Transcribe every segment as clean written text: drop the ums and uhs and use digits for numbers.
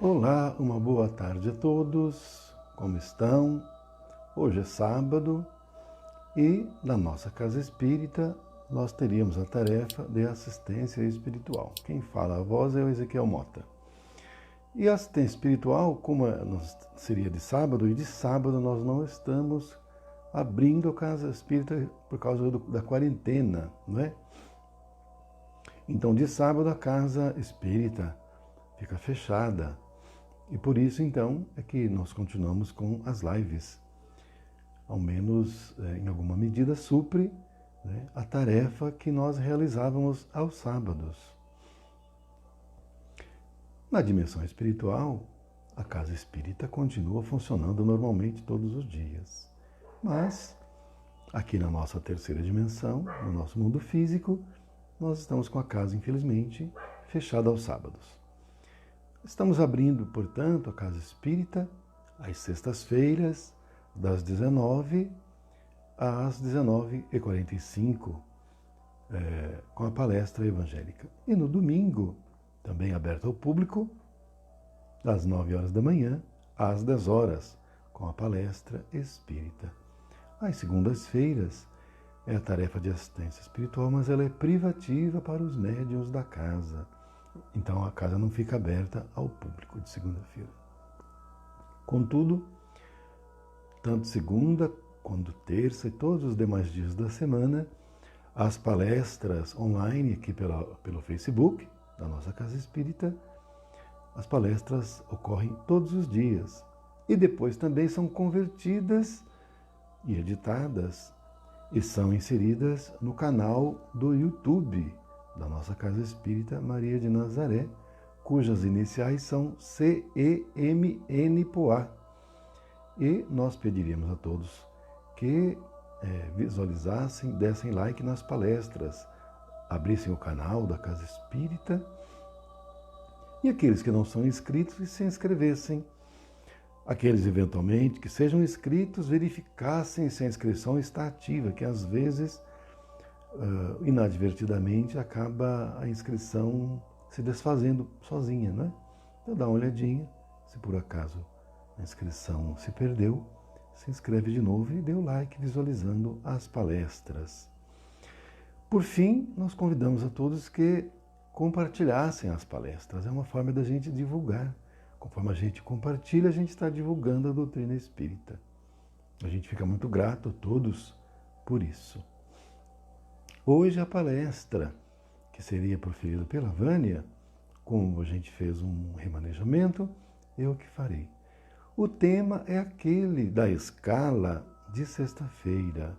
Olá, uma boa tarde a todos, como estão? Hoje é sábado e na nossa casa espírita nós teríamos a tarefa de assistência espiritual. Quem fala a voz é o Ezequiel Mota. E a assistência espiritual, como seria de sábado, e de sábado nós não estamos abrindo a casa espírita por causa da quarentena, não é? Então de sábado a casa espírita fica fechada. E por isso, então, é que nós continuamos com as lives. Ao menos, em alguma medida, supre, né, a tarefa que nós realizávamos aos sábados. Na dimensão espiritual, a casa espírita continua funcionando normalmente todos os dias. Mas, aqui na nossa terceira dimensão, no nosso mundo físico, nós estamos com a casa, infelizmente, fechada aos sábados. Estamos abrindo, portanto, a Casa Espírita às sextas-feiras, das 19 às 19h45, com a palestra evangélica. E no domingo, também aberto ao público, das 9 horas da manhã às 10 horas, com a palestra espírita. Às segundas-feiras é a tarefa de assistência espiritual, mas ela é privativa para os médiuns da casa. Então a casa não fica aberta ao público de segunda-feira. Contudo, tanto segunda quanto terça e todos os demais dias da semana, as palestras online aqui pelo Facebook da nossa Casa Espírita, as palestras ocorrem todos os dias. E depois também são convertidas e editadas e são inseridas no canal do YouTube da nossa Casa Espírita Maria de Nazaré, cujas iniciais são CEMN-POA. E nós pediríamos a todos que visualizassem, dessem like nas palestras, abrissem o canal da Casa Espírita e aqueles que não são inscritos se inscrevessem. Aqueles, eventualmente, que sejam inscritos, verificassem se a inscrição está ativa, que às vezes inadvertidamente acaba a inscrição se desfazendo sozinha, né? Então dá uma olhadinha, se por acaso a inscrição se perdeu, se inscreve de novo e dê o like visualizando as palestras. Por fim, nós convidamos a todos que compartilhassem as palestras. É uma forma da gente divulgar. Conforme a gente compartilha, a gente está divulgando a doutrina espírita. A gente fica muito grato a todos por isso. Hoje a palestra, que seria proferida pela Vânia, como a gente fez um remanejamento, eu que farei. O tema é aquele da escala de sexta-feira,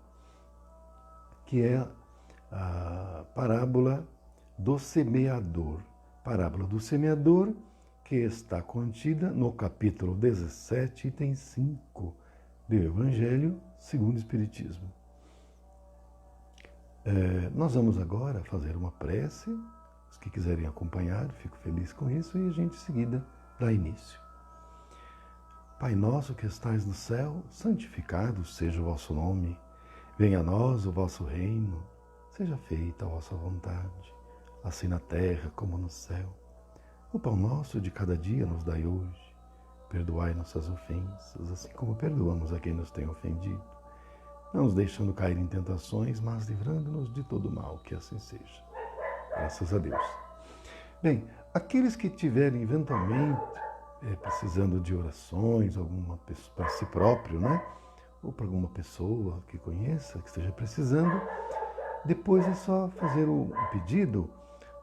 que é a parábola do semeador. Parábola do semeador, que está contida no capítulo 17, item 5 do Evangelho segundo o Espiritismo. Nós vamos agora fazer uma prece. Os que quiserem acompanhar, fico feliz com isso, e a gente em seguida dá início. Pai nosso que estais no céu, santificado seja o vosso nome. Venha a nós o vosso reino. Seja feita a vossa vontade, assim na terra como no céu. O pão nosso de cada dia nos dai hoje. Perdoai nossas ofensas, assim como perdoamos a quem nos tem ofendido. Não nos deixando cair em tentações, mas livrando-nos de todo mal, que assim seja. Graças a Deus. Bem, aqueles que tiverem eventualmente precisando de orações, alguma pessoa para si próprio, né? Ou para alguma pessoa que conheça, que esteja precisando, depois é só fazer um pedido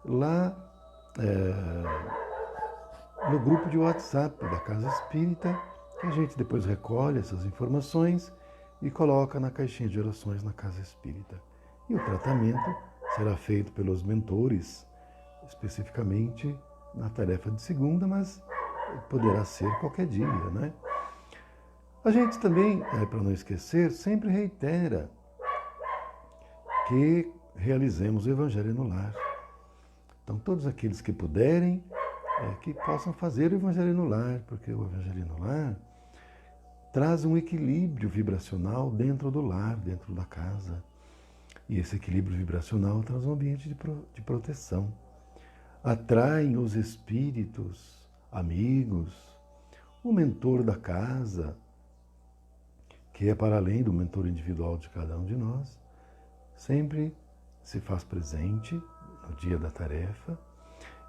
lá no grupo de WhatsApp da Casa Espírita, que a gente depois recolhe essas informações e coloca na caixinha de orações na Casa Espírita. E o tratamento será feito pelos mentores, especificamente na tarefa de segunda, mas poderá ser qualquer dia, né? A gente também, para não esquecer, sempre reitera que realizemos o Evangelho no Lar. Então, todos aqueles que puderem, que possam fazer o Evangelho no Lar, porque o Evangelho no Lar traz um equilíbrio vibracional dentro do lar, dentro da casa. E esse equilíbrio vibracional traz um ambiente de proteção. Atraem os espíritos amigos, o mentor da casa, que é para além do mentor individual de cada um de nós, sempre se faz presente no dia da tarefa.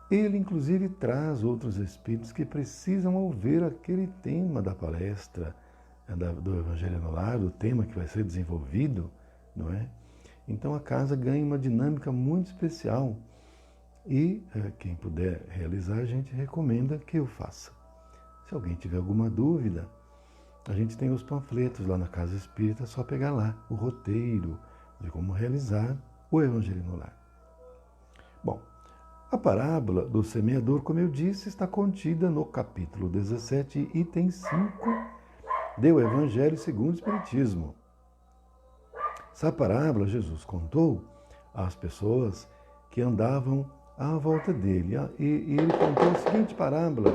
Ele, inclusive, traz outros espíritos que precisam ouvir aquele tema da palestra do Evangelho no Lar, do tema que vai ser desenvolvido, não é? Então a casa ganha uma dinâmica muito especial e quem puder realizar, a gente recomenda que o faça. Se alguém tiver alguma dúvida, a gente tem os panfletos lá na Casa Espírita, é só pegar lá o roteiro de como realizar o Evangelho no Lar. Bom, a parábola do semeador, como eu disse, está contida no capítulo 17, item 5 do Evangelho segundo o Espiritismo. Essa parábola Jesus contou às pessoas que andavam à volta dele. E ele contou a seguinte parábola,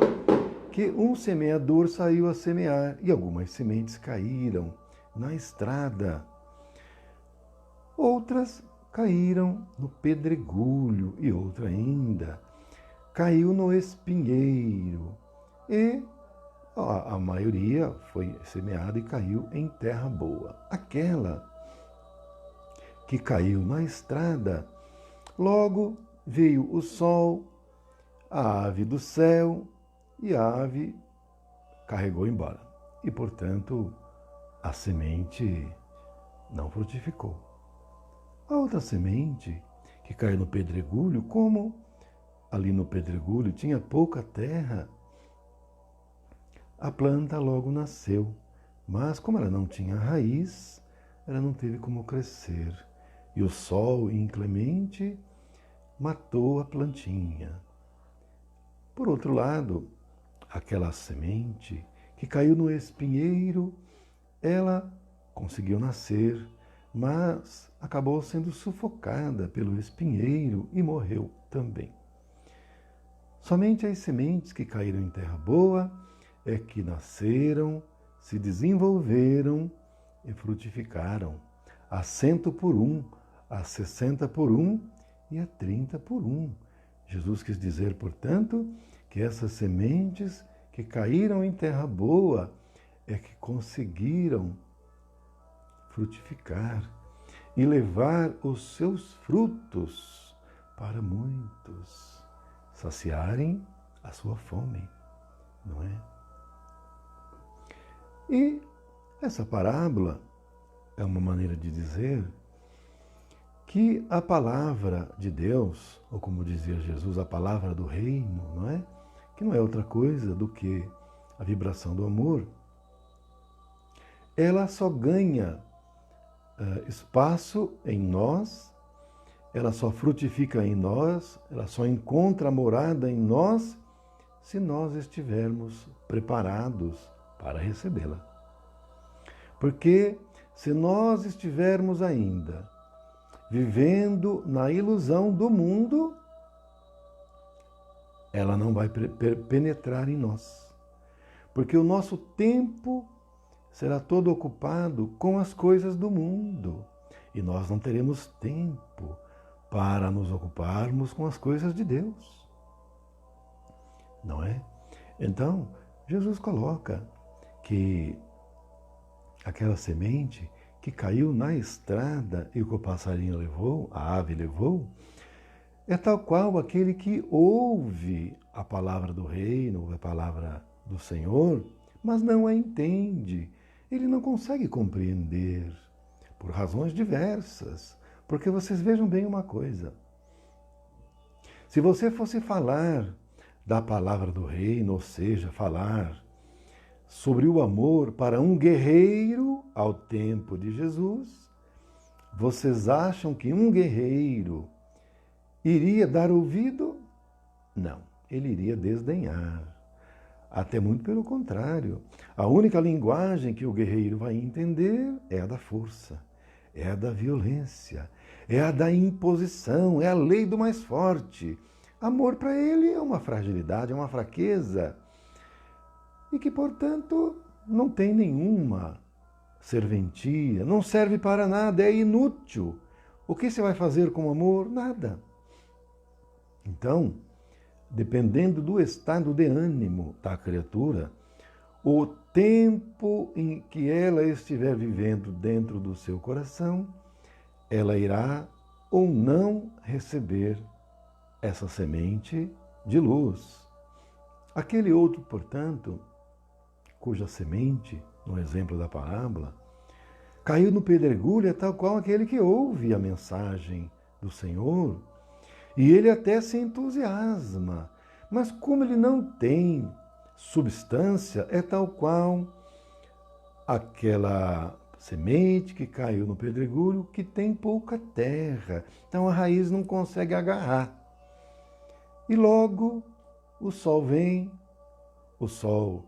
que um semeador saiu a semear e algumas sementes caíram na estrada. Outras caíram no pedregulho e outra ainda caiu no espinheiro. E a maioria foi semeada e caiu em terra boa. Aquela que caiu na estrada, logo veio o sol, a ave do céu, e a ave carregou embora. E, portanto, a semente não frutificou. A outra semente, que caiu no pedregulho, como ali no pedregulho tinha pouca terra, a planta logo nasceu. Mas, como ela não tinha raiz, ela não teve como crescer. E o sol inclemente matou a plantinha. Por outro lado, aquela semente que caiu no espinheiro, ela conseguiu nascer, mas acabou sendo sufocada pelo espinheiro e morreu também. Somente as sementes que caíram em terra boa é que nasceram, se desenvolveram e frutificaram, a 100 por 1, a 60 por 1 e a 30 por 1. Jesus quis dizer, portanto, que essas sementes que caíram em terra boa é que conseguiram frutificar e levar os seus frutos para muitos saciarem a sua fome, não é? E essa parábola é uma maneira de dizer que a palavra de Deus, ou como dizia Jesus, a palavra do reino, não é? Que não é outra coisa do que a vibração do amor, ela só ganha espaço em nós, ela só frutifica em nós, ela só encontra morada em nós, se nós estivermos preparados para recebê-la. Porque se nós estivermos ainda vivendo na ilusão do mundo, ela não vai penetrar em nós. Porque o nosso tempo será todo ocupado com as coisas do mundo. E nós não teremos tempo para nos ocuparmos com as coisas de Deus. Não é? Então, Jesus coloca que aquela semente que caiu na estrada e que o passarinho levou, a ave levou, é tal qual aquele que ouve a palavra do reino, a palavra do Senhor, mas não a entende. Ele não consegue compreender, por razões diversas. Porque vocês vejam bem uma coisa. Se você fosse falar da palavra do reino, ou seja, falar sobre o amor para um guerreiro ao tempo de Jesus, vocês acham que um guerreiro iria dar ouvido? Não, ele iria desdenhar. Até muito pelo contrário. A única linguagem que o guerreiro vai entender é a da força, é a da violência, é a da imposição, é a lei do mais forte. Amor para ele é uma fragilidade, é uma fraqueza. E que, portanto, não tem nenhuma serventia, não serve para nada, é inútil. O que você vai fazer com amor? Nada. Então, dependendo do estado de ânimo da criatura, o tempo em que ela estiver vivendo dentro do seu coração, ela irá ou não receber essa semente de luz. Aquele outro, portanto, cuja semente, no exemplo da parábola, caiu no pedregulho, é tal qual aquele que ouve a mensagem do Senhor, e ele até se entusiasma, mas como ele não tem substância, é tal qual aquela semente que caiu no pedregulho que tem pouca terra, então a raiz não consegue agarrar. E logo o sol vem, o sol,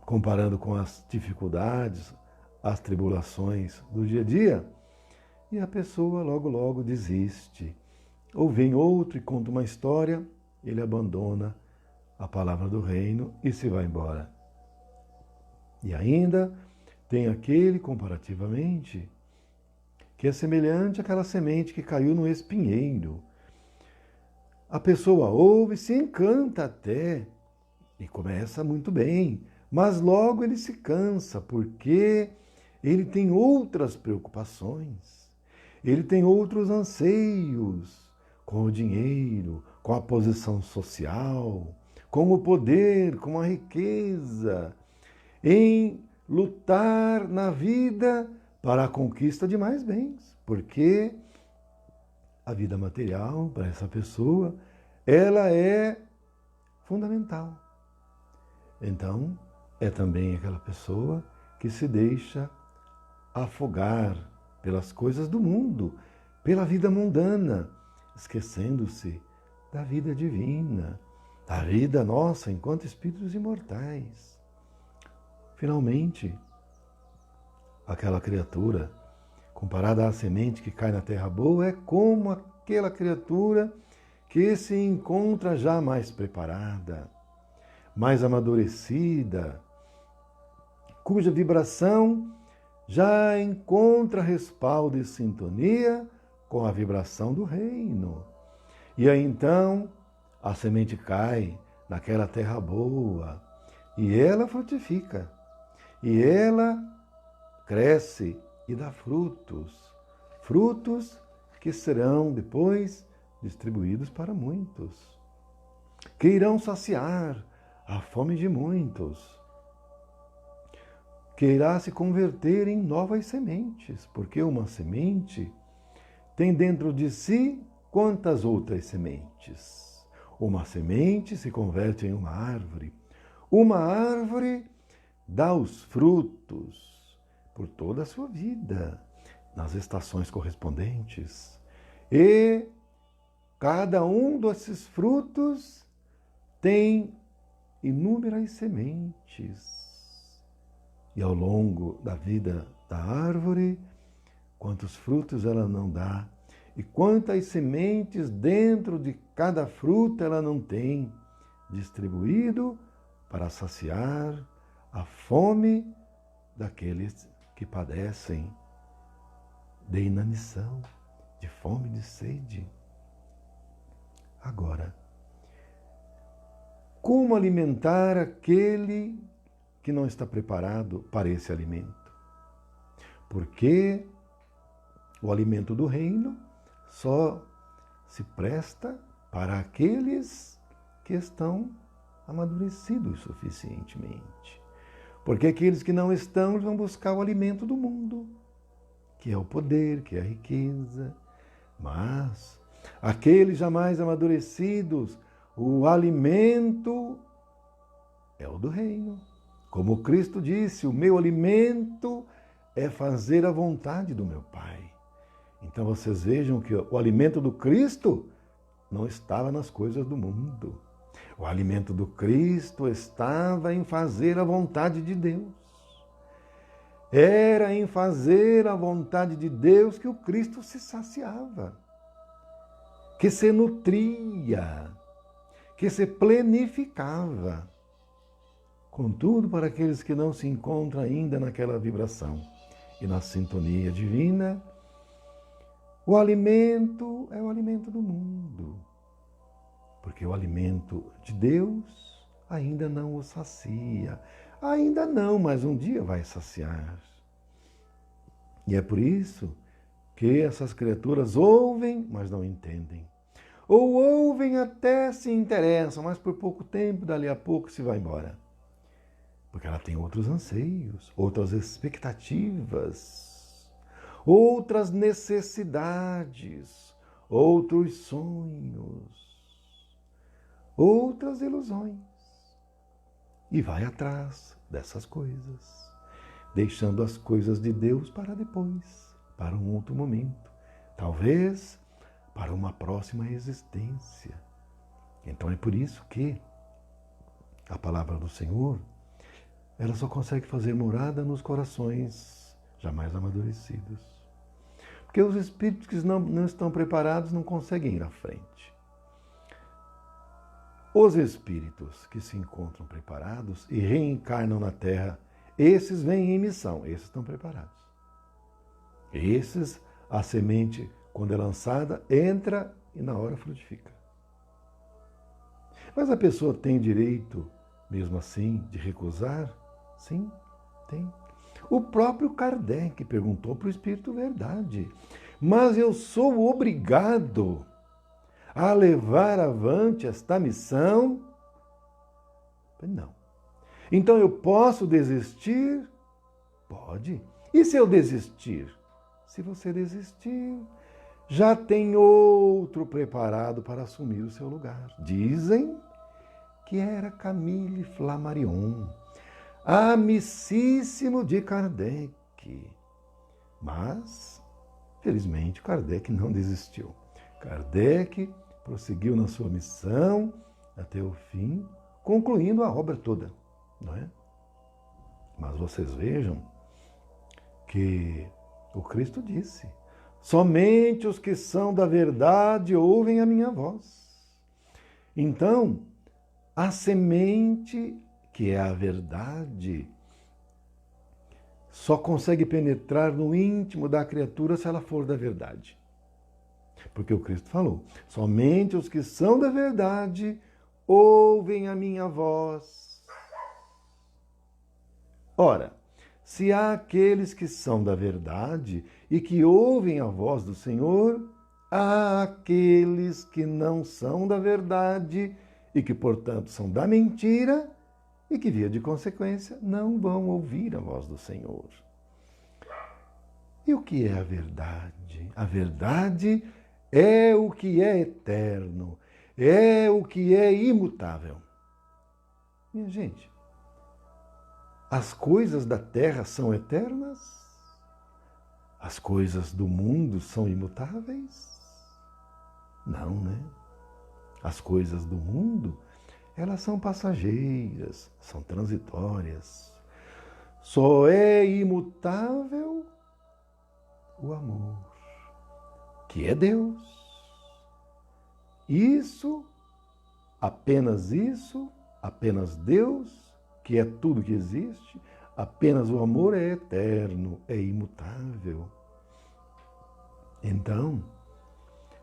comparando com as dificuldades, as tribulações do dia a dia, e a pessoa logo desiste. Ou vem outro e conta uma história, ele abandona a palavra do reino e se vai embora. E ainda tem aquele, comparativamente, que é semelhante àquela semente que caiu no espinheiro. A pessoa ouve, se encanta até, e começa muito bem, mas logo ele se cansa, porque ele tem outras preocupações, ele tem outros anseios com o dinheiro, com a posição social, com o poder, com a riqueza, em lutar na vida para a conquista de mais bens, porque a vida material para essa pessoa, ela é fundamental. Então, é também aquela pessoa que se deixa afogar pelas coisas do mundo, pela vida mundana, esquecendo-se da vida divina, da vida nossa enquanto espíritos imortais. Finalmente, aquela criatura, comparada à semente que cai na terra boa, é como aquela criatura que se encontra já mais preparada, mais amadurecida, cuja vibração já encontra respaldo e sintonia com a vibração do reino. E aí então a semente cai naquela terra boa e ela frutifica, e ela cresce e dá frutos, frutos que serão depois distribuídos para muitos, que irão saciar a fome de muitos, que irá se converter em novas sementes, porque uma semente tem dentro de si quantas outras sementes? Uma semente se converte em uma árvore dá os frutos por toda a sua vida, nas estações correspondentes, e cada um desses frutos tem inúmeras sementes. E ao longo da vida da árvore, quantos frutos ela não dá, e quantas sementes dentro de cada fruta ela não tem distribuído para saciar a fome daqueles que padecem de inanição, de fome e de sede. Agora, como alimentar aquele que não está preparado para esse alimento? Porque o alimento do reino só se presta para aqueles que estão amadurecidos suficientemente. Porque aqueles que não estão vão buscar o alimento do mundo, que é o poder, que é a riqueza. Mas aqueles jamais amadurecidos, o alimento é o do reino. Como Cristo disse, o meu alimento é fazer a vontade do meu Pai. Então vocês vejam que o alimento do Cristo não estava nas coisas do mundo. O alimento do Cristo estava em fazer a vontade de Deus. Era em fazer a vontade de Deus que o Cristo se saciava, que se nutria, que se plenificava. Contudo, para aqueles que não se encontram ainda naquela vibração e na sintonia divina, o alimento é o alimento do mundo. Porque o alimento de Deus ainda não o sacia. Ainda não, mas um dia vai saciar. E é por isso que essas criaturas ouvem, mas não entendem. Ou ouvem até se interessam, mas por pouco tempo, dali a pouco se vai embora. Porque ela tem outros anseios, outras expectativas, outras necessidades, outros sonhos, outras ilusões. E vai atrás dessas coisas, deixando as coisas de Deus para depois, para um outro momento, talvez para uma próxima existência. Então é por isso que a palavra do Senhor, ela só consegue fazer morada nos corações jamais amadurecidos. Porque os espíritos que não estão preparados não conseguem ir à frente. Os espíritos que se encontram preparados e reencarnam na Terra, esses vêm em missão, esses estão preparados. Esses, a semente, quando é lançada, entra e na hora frutifica. Mas a pessoa tem direito, mesmo assim, de recusar? Sim, tem. O próprio Kardec perguntou para o Espírito Verdade: mas eu sou obrigado a levar avante esta missão? Não. Então eu posso desistir? Pode. E se eu desistir? Se você desistir, já tem outro preparado para assumir o seu lugar. Dizem que era Camille Flammarion, amicíssimo de Kardec. Mas, felizmente, Kardec não desistiu. Kardec prosseguiu na sua missão até o fim, concluindo a obra toda, não é? Mas vocês vejam que o Cristo disse: somente os que são da verdade ouvem a minha voz. Então, a semente, que é a verdade, só consegue penetrar no íntimo da criatura se ela for da verdade. Porque o Cristo falou: somente os que são da verdade ouvem a minha voz. Ora, se há aqueles que são da verdade e que ouvem a voz do Senhor, há aqueles que não são da verdade e que, portanto, são da mentira e que, via de consequência, não vão ouvir a voz do Senhor. E o que é a verdade? A verdade é o que é eterno, é o que é imutável. Minha gente, as coisas da terra são eternas? As coisas do mundo são imutáveis? Não, né? As coisas do mundo, elas são passageiras, são transitórias. Só é imutável o amor, que é Deus. Isso, apenas Deus, que é tudo que existe, apenas o amor é eterno, é imutável. Então,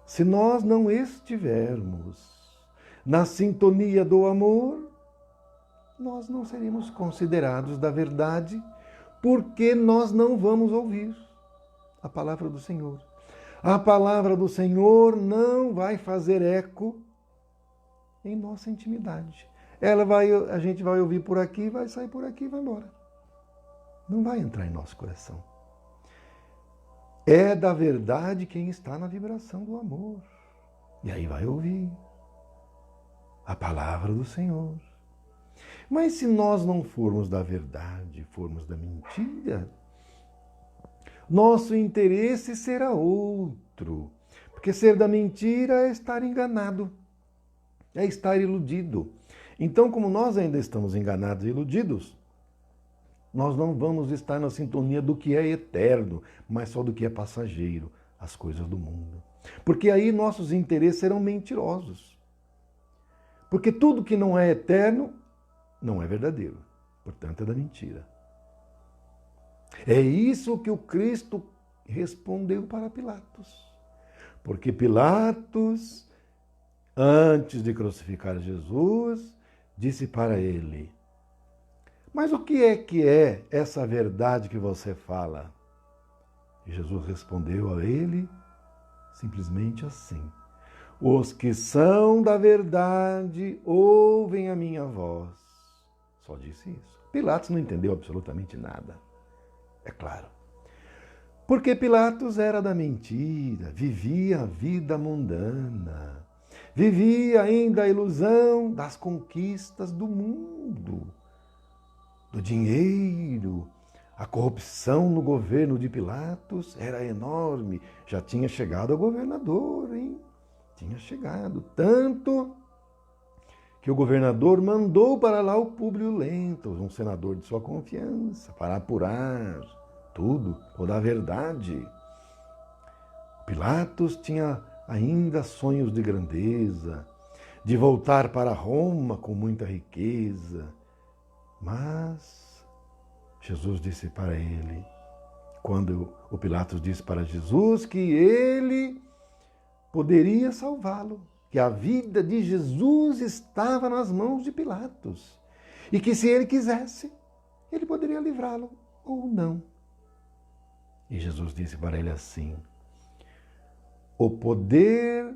se nós não estivermos na sintonia do amor, nós não seremos considerados da verdade, porque nós não vamos ouvir a palavra do Senhor. A palavra do Senhor não vai fazer eco em nossa intimidade. A gente vai ouvir por aqui, vai sair por aqui e vai embora. Não vai entrar em nosso coração. É da verdade quem está na vibração do amor. E aí vai ouvir a palavra do Senhor. Mas se nós não formos da verdade, formos da mentira, nosso interesse será outro. Porque ser da mentira é estar enganado, é estar iludido. Então, como nós ainda estamos enganados e iludidos, nós não vamos estar na sintonia do que é eterno, mas só do que é passageiro, as coisas do mundo. Porque aí nossos interesses serão mentirosos. Porque tudo que não é eterno não é verdadeiro, portanto é da mentira. É isso que o Cristo respondeu para Pilatos. Porque Pilatos, antes de crucificar Jesus, disse para ele: mas o que é essa verdade que você fala? E Jesus respondeu a ele simplesmente assim: os que são da verdade ouvem a minha voz. Só disse isso. Pilatos não entendeu absolutamente nada. É claro. Porque Pilatos era da mentira, vivia a vida mundana, vivia ainda a ilusão das conquistas do mundo, do dinheiro. A corrupção no governo de Pilatos era enorme. Já tinha chegado ao governador, hein? Tinha chegado. Tanto que o governador mandou para lá o Públio Lentulus, um senador de sua confiança, para apurar tudo, toda a verdade. Pilatos tinha ainda sonhos de grandeza, de voltar para Roma com muita riqueza. Mas Jesus disse para ele, quando o Pilatos disse para Jesus que ele poderia salvá-lo, que a vida de Jesus estava nas mãos de Pilatos e que se ele quisesse, ele poderia livrá-lo ou não. E Jesus disse para ele assim: o poder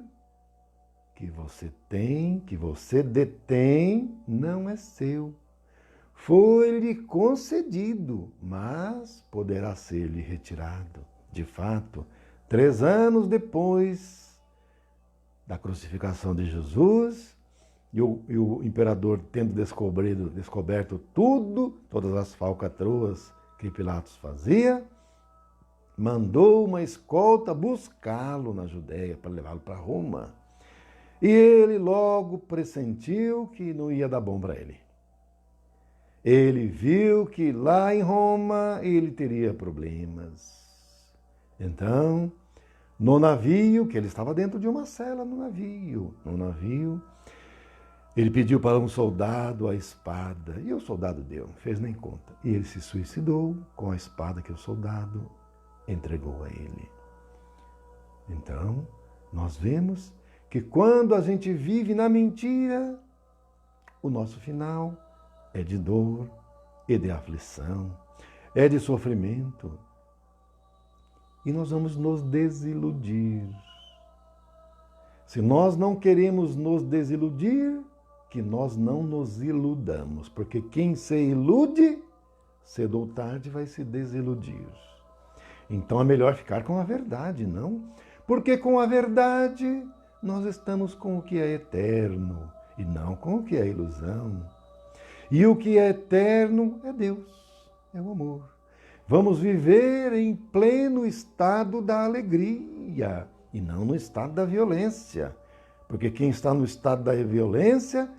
que você tem, que você detém, não é seu. Foi-lhe concedido, mas poderá ser-lhe retirado. De fato, 3 anos depois da crucificação de Jesus, e o imperador tendo descoberto tudo, todas as falcatruas que Pilatos fazia, mandou uma escolta buscá-lo na Judéia para levá-lo para Roma. E ele logo pressentiu que não ia dar bom para ele. Ele viu que lá em Roma ele teria problemas. Então, no navio, que ele estava dentro de uma cela no navio, ele pediu para um soldado a espada, e o soldado deu, não fez nem conta. E ele se suicidou com a espada que o soldado entregou a ele. Então, nós vemos que quando a gente vive na mentira, o nosso final é de dor, é de aflição, é de sofrimento. E nós vamos nos desiludir. Se nós não queremos nos desiludir, que nós não nos iludamos. Porque quem se ilude, cedo ou tarde vai se desiludir. Então é melhor ficar com a verdade, não? Porque com a verdade nós estamos com o que é eterno e não com o que é ilusão. E o que é eterno é Deus, é o amor. Vamos viver em pleno estado da alegria e não no estado da violência. Porque quem está no estado da violência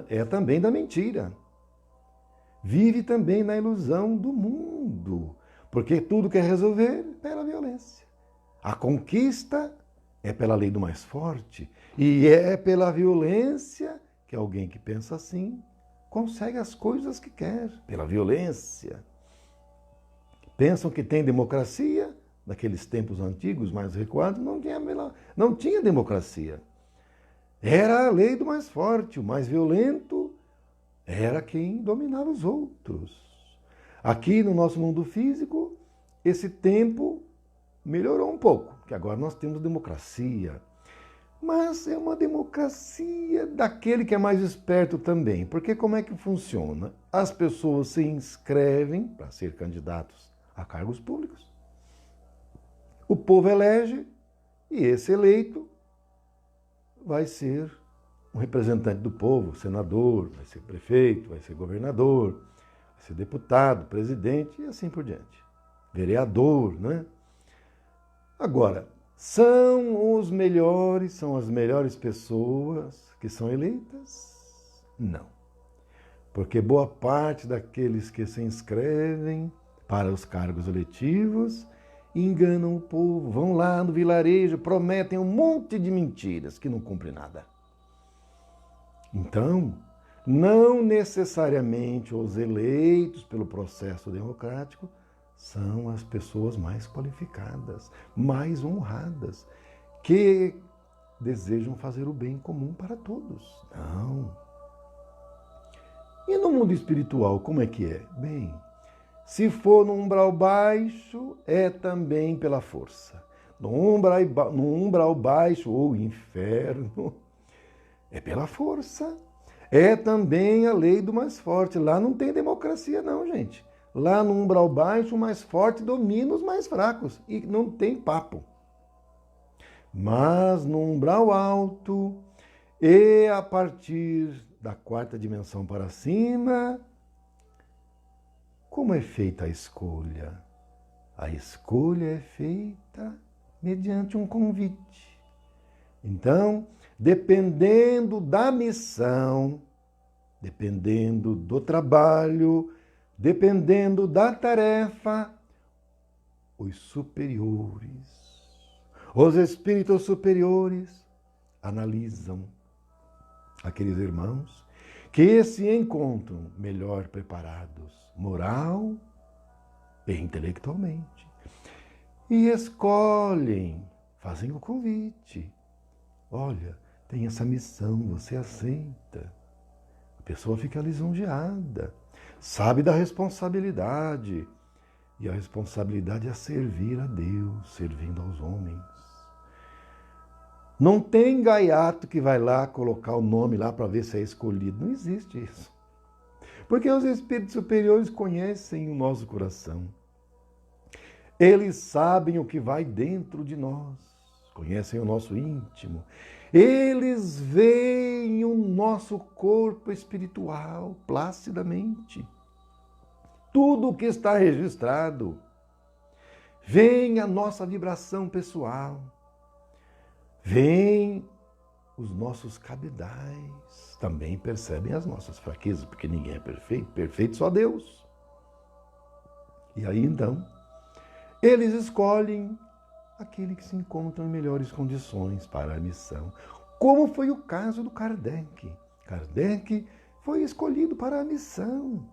é também da mentira. Vive também na ilusão do mundo. Porque tudo quer resolver pela violência. A conquista é pela lei do mais forte. E é pela violência que alguém que pensa assim consegue as coisas que quer. Pela violência. Pensam que tem democracia, naqueles tempos antigos, mais recuados, não tinha democracia. Era a lei do mais forte, o mais violento era quem dominava os outros. Aqui no nosso mundo físico, esse tempo melhorou um pouco, porque agora nós temos democracia. Mas é uma democracia daquele que é mais esperto também. Porque como é que funciona? As pessoas se inscrevem para ser candidatos a cargos públicos. O povo elege e esse eleito vai ser um representante do povo, senador, vai ser prefeito, vai ser governador, vai ser deputado, presidente e assim por diante. Vereador, né? Agora, são as melhores pessoas que são eleitas? Não. Porque boa parte daqueles que se inscrevem para os cargos eletivos enganam o povo, vão lá no vilarejo, prometem um monte de mentiras que não cumprem nada. Então, não necessariamente os eleitos pelo processo democrático são as pessoas mais qualificadas, mais honradas, que desejam fazer o bem comum para todos. Não. E no mundo espiritual, como é que é? Bem, se for no umbral baixo, é também pela força. No umbral baixo, ou inferno, é pela força. É também a lei do mais forte. Lá não tem democracia não, gente. Lá no umbral baixo, o mais forte domina os mais fracos. E não tem papo. Mas no umbral alto, e a partir da quarta dimensão para cima, como é feita a escolha? A escolha é feita mediante um convite. Então, dependendo da missão, dependendo do trabalho, dependendo da tarefa, os superiores, os espíritos superiores analisam aqueles irmãos que se encontram melhor preparados, moral e intelectualmente, e escolhem, fazem o convite. Olha, tem essa missão, você aceita? A pessoa fica lisonjeada, sabe da responsabilidade. E a responsabilidade é servir a Deus, servindo aos homens. Não tem gaiato que vai lá colocar o nome lá para ver se é escolhido. Não existe isso. Porque os espíritos superiores conhecem o nosso coração. Eles sabem o que vai dentro de nós. Conhecem o nosso íntimo. Eles veem o nosso corpo espiritual placidamente. Tudo o que está registrado. Vem a nossa vibração pessoal. Vem os nossos cabedais. Também percebem as nossas fraquezas, porque ninguém é perfeito. Perfeito só Deus. E aí então, eles escolhem aquele que se encontra em melhores condições para a missão. Como foi o caso do Kardec. Kardec foi escolhido para a missão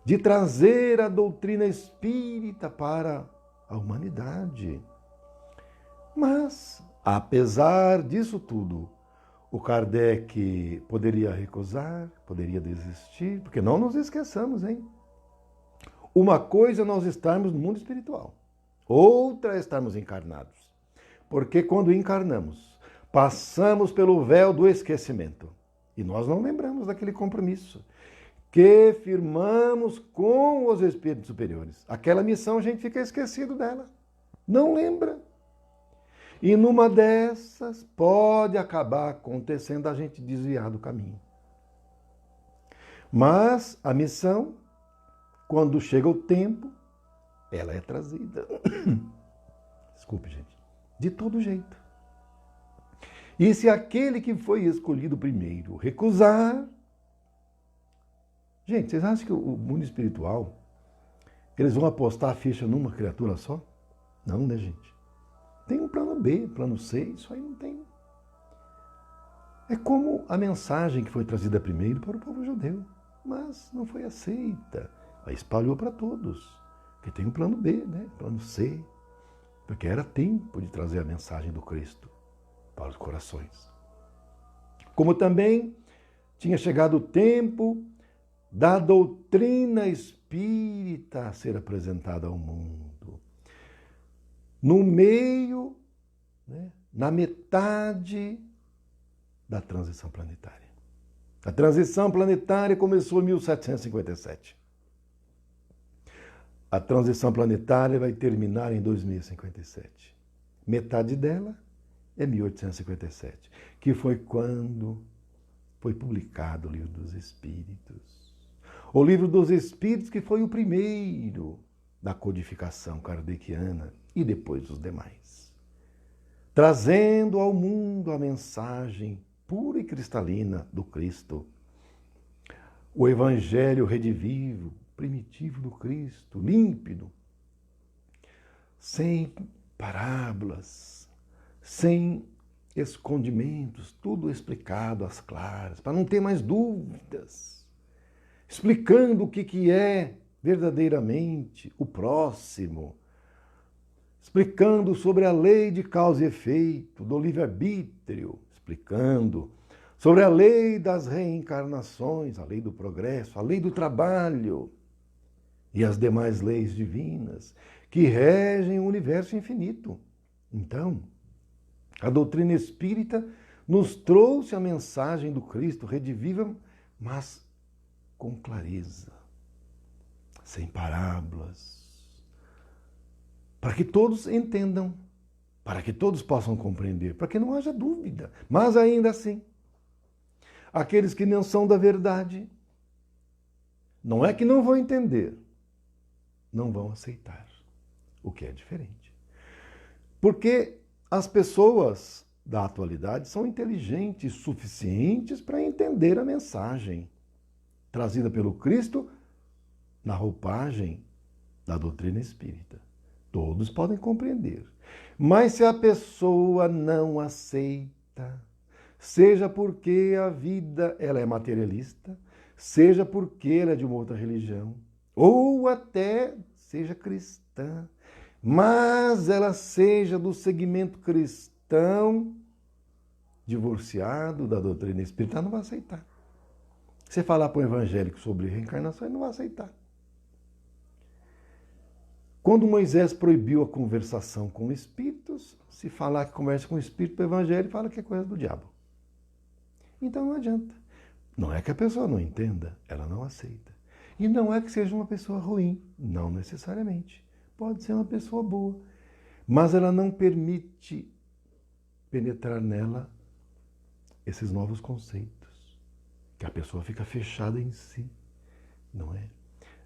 de trazer a doutrina espírita para a humanidade. Mas, apesar disso tudo, o Kardec poderia recusar, poderia desistir, porque não nos esqueçamos, hein? Uma coisa é nós estarmos no mundo espiritual, outra é estarmos encarnados. Porque quando encarnamos, passamos pelo véu do esquecimento e nós não lembramos daquele compromisso que firmamos com os espíritos superiores. Aquela missão a gente fica esquecido dela, não lembra. E numa dessas pode acabar acontecendo a gente desviar do caminho. Mas a missão, quando chega o tempo, ela é trazida. Desculpe, gente. De todo jeito. E se aquele que foi escolhido primeiro recusar... Gente, vocês acham que o mundo espiritual, eles vão apostar a ficha numa criatura só? Não, né, gente? Tem um plano B, plano C, isso aí não tem. É como a mensagem que foi trazida primeiro para o povo judeu, mas não foi aceita. Aí espalhou para todos, porque tem um plano B, né? Plano C, porque era tempo de trazer a mensagem do Cristo para os corações. Como também tinha chegado o tempo da doutrina espírita a ser apresentada ao mundo. No meio, né, na metade da transição planetária. A transição planetária começou em 1757. A transição planetária vai terminar em 2057. Metade dela é 1857, que foi quando foi publicado o Livro dos Espíritos. O Livro dos Espíritos, que foi o primeiro da codificação kardeciana e depois os demais, trazendo ao mundo a mensagem pura e cristalina do Cristo, o Evangelho redivivo, primitivo do Cristo, límpido, sem parábolas, sem escondimentos, tudo explicado às claras, para não ter mais dúvidas, explicando o que é verdadeiramente o próximo, explicando sobre a lei de causa e efeito, do livre-arbítrio, explicando sobre a lei das reencarnações, a lei do progresso, a lei do trabalho e as demais leis divinas que regem o universo infinito. Então, a doutrina espírita nos trouxe a mensagem do Cristo rediviva, mas com clareza, sem parábolas, para que todos entendam, para que todos possam compreender, para que não haja dúvida. Mas ainda assim, aqueles que não são da verdade, não é que não vão entender, não vão aceitar, o que é diferente. Porque as pessoas da atualidade são inteligentes suficientes para entender a mensagem trazida pelo Cristo na roupagem da doutrina espírita. Todos podem compreender. Mas se a pessoa não aceita, seja porque a vida ela é materialista, seja porque ela é de uma outra religião, ou até seja cristã, mas ela seja do segmento cristão, divorciado da doutrina espírita, não vai aceitar. Você falar para um evangélico sobre reencarnação, ele não vai aceitar. Quando Moisés proibiu a conversação com espíritos, se falar que conversa com espírito para o evangelho, fala que é coisa do diabo. Então não adianta. Não é que a pessoa não entenda, ela não aceita. E não é que seja uma pessoa ruim, não necessariamente. Pode ser uma pessoa boa, mas ela não permite penetrar nela esses novos conceitos, que a pessoa fica fechada em si, não é?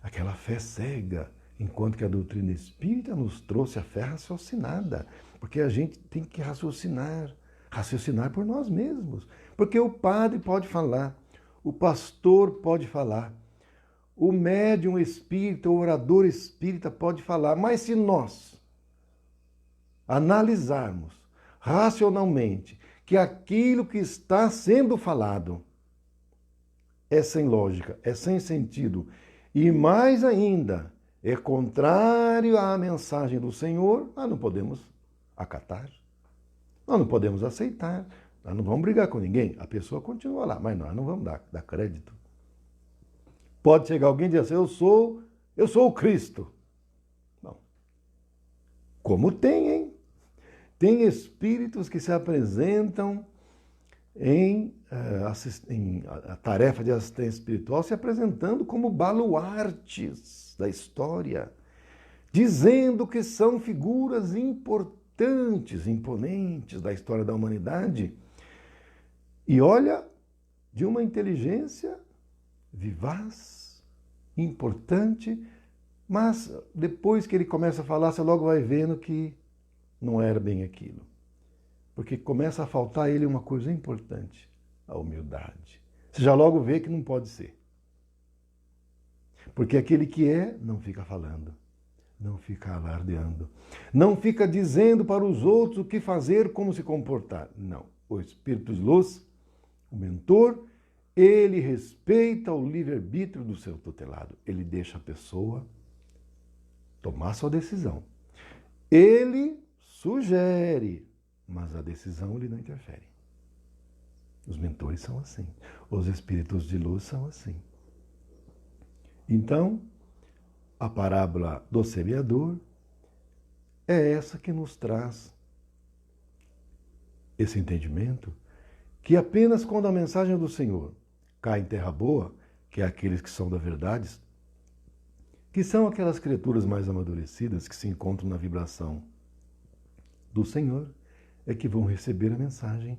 Aquela fé cega, enquanto que a doutrina espírita nos trouxe a fé raciocinada, porque a gente tem que raciocinar por nós mesmos, porque o padre pode falar, o pastor pode falar, o médium espírita, o orador espírita pode falar, mas se nós analisarmos racionalmente que aquilo que está sendo falado é sem lógica, é sem sentido, e mais ainda, é contrário à mensagem do Senhor, nós não podemos acatar, nós não podemos aceitar, nós não vamos brigar com ninguém, a pessoa continua lá, mas nós não vamos dar crédito. Pode chegar alguém e dizer assim, eu sou o Cristo. Não. Como tem, hein? Tem espíritos que se apresentam em a tarefa de assistência espiritual, se apresentando como baluartes da história, dizendo que são figuras importantes, imponentes da história da humanidade. E olha, de uma inteligência vivaz, importante, mas depois que ele começa a falar, você logo vai vendo que não era bem aquilo. Porque começa a faltar a ele uma coisa importante, a humildade. Você já logo vê que não pode ser. Porque aquele que é, não fica falando, não fica alardeando, não fica dizendo para os outros o que fazer, como se comportar. Não. O Espírito de Luz, o mentor, ele respeita o livre-arbítrio do seu tutelado. Ele deixa a pessoa tomar sua decisão. Ele sugere, mas a decisão ele não interfere. Os mentores são assim. Os espíritos de luz são assim. Então, a parábola do semeador é essa que nos traz esse entendimento que apenas quando a mensagem do Senhor cai em terra boa, que é aqueles que são da verdade, que são aquelas criaturas mais amadurecidas que se encontram na vibração do Senhor, é que vão receber a mensagem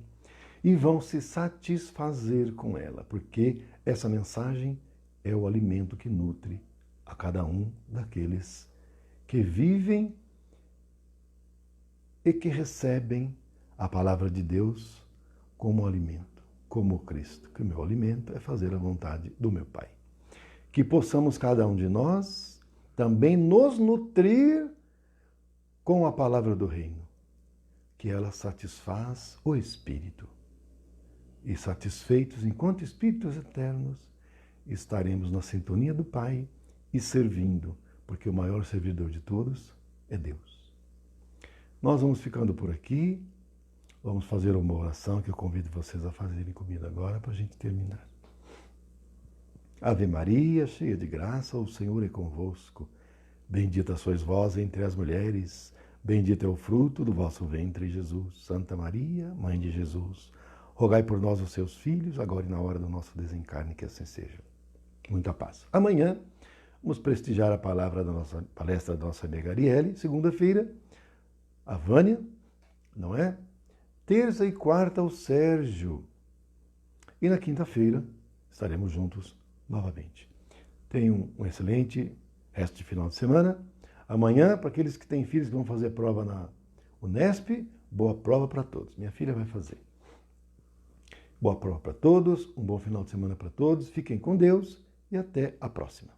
e vão se satisfazer com ela, porque essa mensagem é o alimento que nutre a cada um daqueles que vivem e que recebem a palavra de Deus como alimento, como Cristo, que o meu alimento é fazer a vontade do meu Pai. Que possamos cada um de nós também nos nutrir com a palavra do reino, que ela satisfaz o espírito. E satisfeitos enquanto espíritos eternos, estaremos na sintonia do Pai e servindo, porque o maior servidor de todos é Deus. Nós vamos ficando por aqui. Vamos fazer uma oração que eu convido vocês a fazerem comigo agora para a gente terminar. Ave Maria, cheia de graça, o Senhor é convosco. Bendita sois vós entre as mulheres, bendito é o fruto do vosso ventre, Jesus. Santa Maria, Mãe de Jesus, rogai por nós, os seus filhos, agora e na hora do nosso desencarne, que assim seja. Muita paz. Amanhã, vamos prestigiar a palavra da nossa palestra da nossa amiga Arielle. Segunda-feira, a Vânia, não é? Terça e quarta, o Sérgio. E na quinta-feira, estaremos juntos novamente. Tenham um excelente resto de final de semana. Amanhã, para aqueles que têm filhos que vão fazer prova na Unesp, boa prova para todos. Minha filha vai fazer. Boa prova para todos, um bom final de semana para todos. Fiquem com Deus e até a próxima.